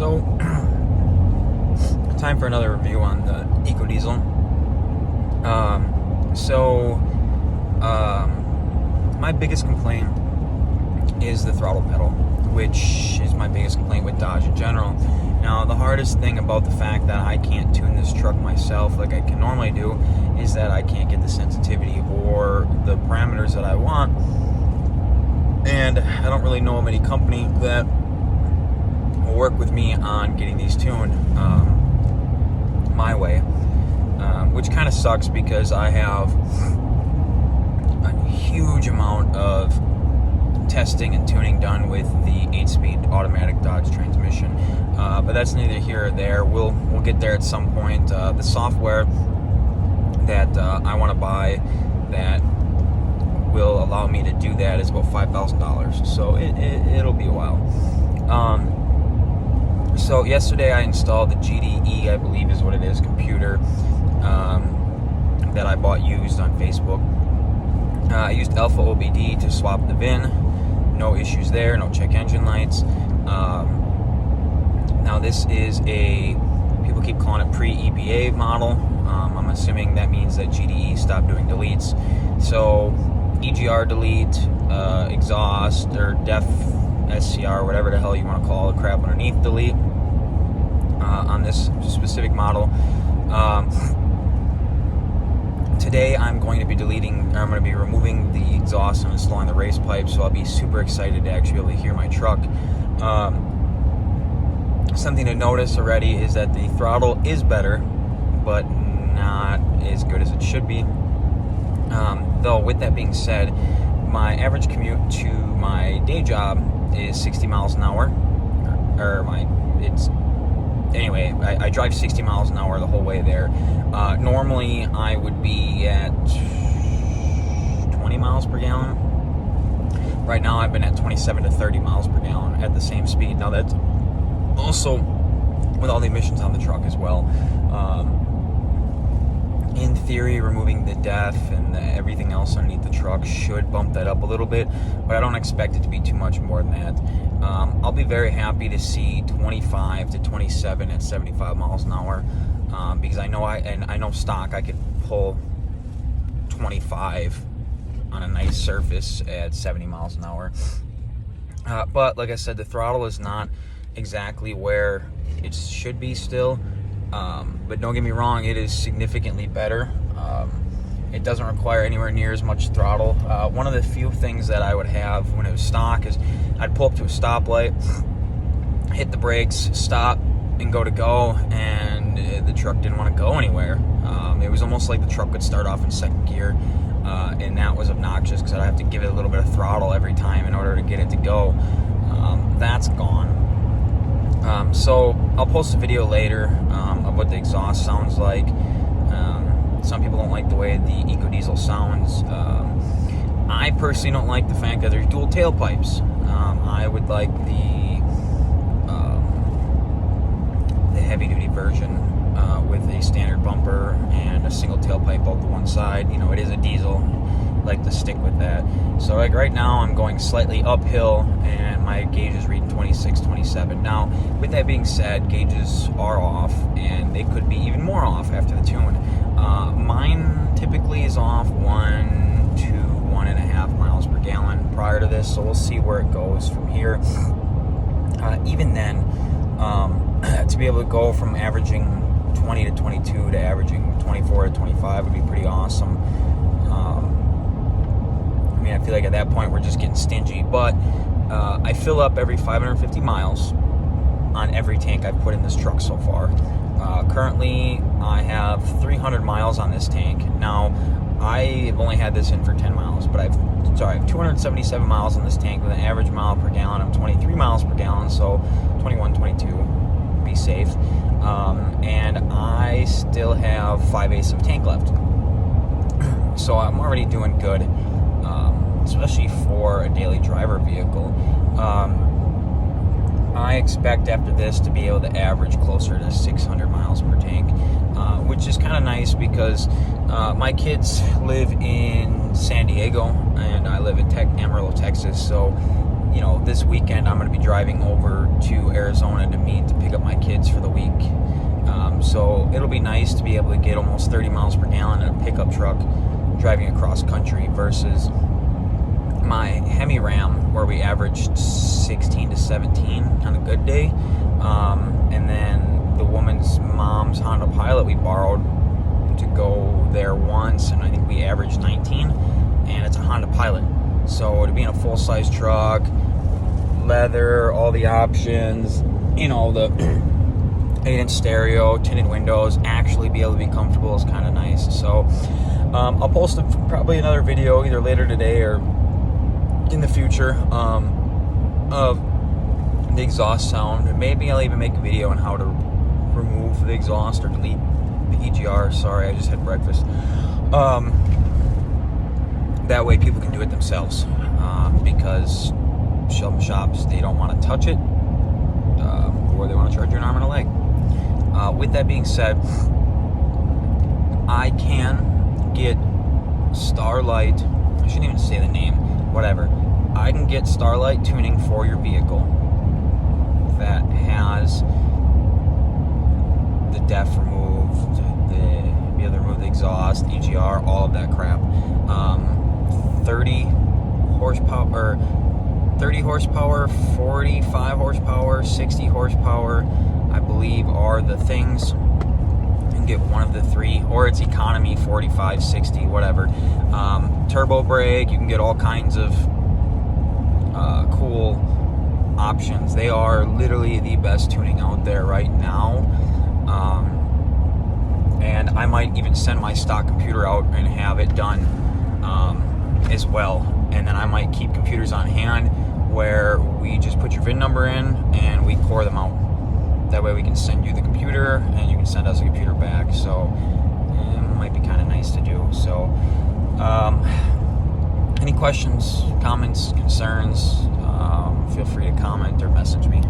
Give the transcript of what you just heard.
So, time for another review on the EcoDiesel. My biggest complaint is the throttle pedal, which is my biggest complaint with Dodge in general. Now, the hardest thing about the fact that I can't tune this truck myself like I can normally do is that I can't get the sensitivity or the parameters that I want. And I don't really know of any company that will work with me on getting these tuned my way, which kind of sucks because I have a huge amount of testing and tuning done with the 8-speed automatic Dodge transmission, but that's neither here or there. We'll get there at some point. The software that I want to buy that will allow me to do that is about $5,000, so it'll be a while. So yesterday I installed the GDE, I believe is what it is, computer that I bought used on Facebook. I used Alpha OBD to swap the VIN. No issues there, no check engine lights. Now this is people keep calling it pre-EPA model. I'm assuming that means that GDE stopped doing deletes. So EGR delete, exhaust, or def SCR, whatever the hell you want to call the crap underneath delete on this specific model. Today I'm going to be removing the exhaust and installing the race pipe, so I'll be super excited to actually be able to hear my truck. Something to notice already is that the throttle is better, but not as good as it should be. Though, with that being said, my average commute to my day job is 60 miles an hour. Anyway, I drive 60 miles an hour the whole way there. Normally, I would be at 20 miles per gallon. Right now, I've been at 27 to 30 miles per gallon at the same speed. Now, that's also with all the emissions on the truck as well. In theory, removing the DEF and everything else underneath the truck should bump that up a little bit, but I don't expect it to be too much more than that. I'll be very happy to see 25 to 27 at 75 miles an hour, because I know stock I could pull 25 on a nice surface at 70 miles an hour. But like I said, the throttle is not exactly where it should be still. But don't get me wrong, it is significantly better. It doesn't require anywhere near as much throttle. One of the few things that I would have when it was stock is I'd pull up to a stoplight, hit the brakes, stop, and go, and the truck didn't want to go anywhere. It was almost like the truck would start off in second gear, and that was obnoxious because I'd have to give it a little bit of throttle every time in order to get it to go. That's gone. So I'll post a video later of what the exhaust sounds like. Some people don't like the way the EcoDiesel sounds. I personally don't like the fact that there's dual tailpipes. I would like the heavy-duty version with a standard bumper and a single tailpipe out the one side. You know, it is a diesel. I like to stick with that. So like right now I'm going slightly uphill and my gauge is reading 26, 27. Now, with that being said, gauges are off and they could be even more off after the tune. Mine typically is off 1 to 1.5 miles per gallon prior to this, so we'll see where it goes from here. Even then, to be able to go from averaging 20 to 22 to averaging 24 to 25 would be pretty awesome. I mean, I feel like at that point we're just getting stingy, but I fill up every 550 miles on every tank I've put in this truck so far. Currently, I have 300 miles on this tank. Now, I have only had this in for 10 miles, but I have 277 miles on this tank with an average mile per gallon of 23 miles per gallon, so 21, 22, be safe. And I still have 5/8 of tank left. So I'm already doing good, especially for a daily driver vehicle. I expect after this to be able to average closer to 600 miles per tank, which is kind of nice because my kids live in San Diego and I live in Amarillo, Texas, so you know, this weekend I'm going to be driving over to Arizona to pick up my kids for the week. So it'll be nice to be able to get almost 30 miles per gallon in a pickup truck driving across country versus my Hemi Ram, where we averaged 16 to 17 on a good day. And then the woman's mom's Honda Pilot we borrowed to go there once, and I think we averaged 19, and it's a Honda Pilot. So to be in a full-size truck, leather, all the options, you know, the 8-inch stereo, tinted windows, actually be able to be comfortable is kind of nice. So I'll post probably another video either later today or in the future of the exhaust sound. Maybe I'll even make a video on how to remove the exhaust or delete the EGR. Sorry, I just had breakfast. That way people can do it themselves, because some shops, they don't want to touch it, or they want to charge you an arm and a leg. With that being said, I can get Starlight, I shouldn't even say the name, whatever. I can get Starlight tuning for your vehicle that has the DEF removed, be able to remove the exhaust, EGR, all of that crap. 30 horsepower, 45 horsepower, 60 horsepower, I believe are the things. You can get one of the three, or it's economy, 45, 60, whatever. Turbo brake, you can get all kinds of cool options. They are literally the best tuning out there right now. And I might even send my stock computer out and have it done as well. And then I might keep computers on hand where we just put your VIN number in and we core them out. That way we can send you the computer and you can send us a computer back. So it might be kind of nice to do. So any questions, comments, concerns, feel free to comment or message me.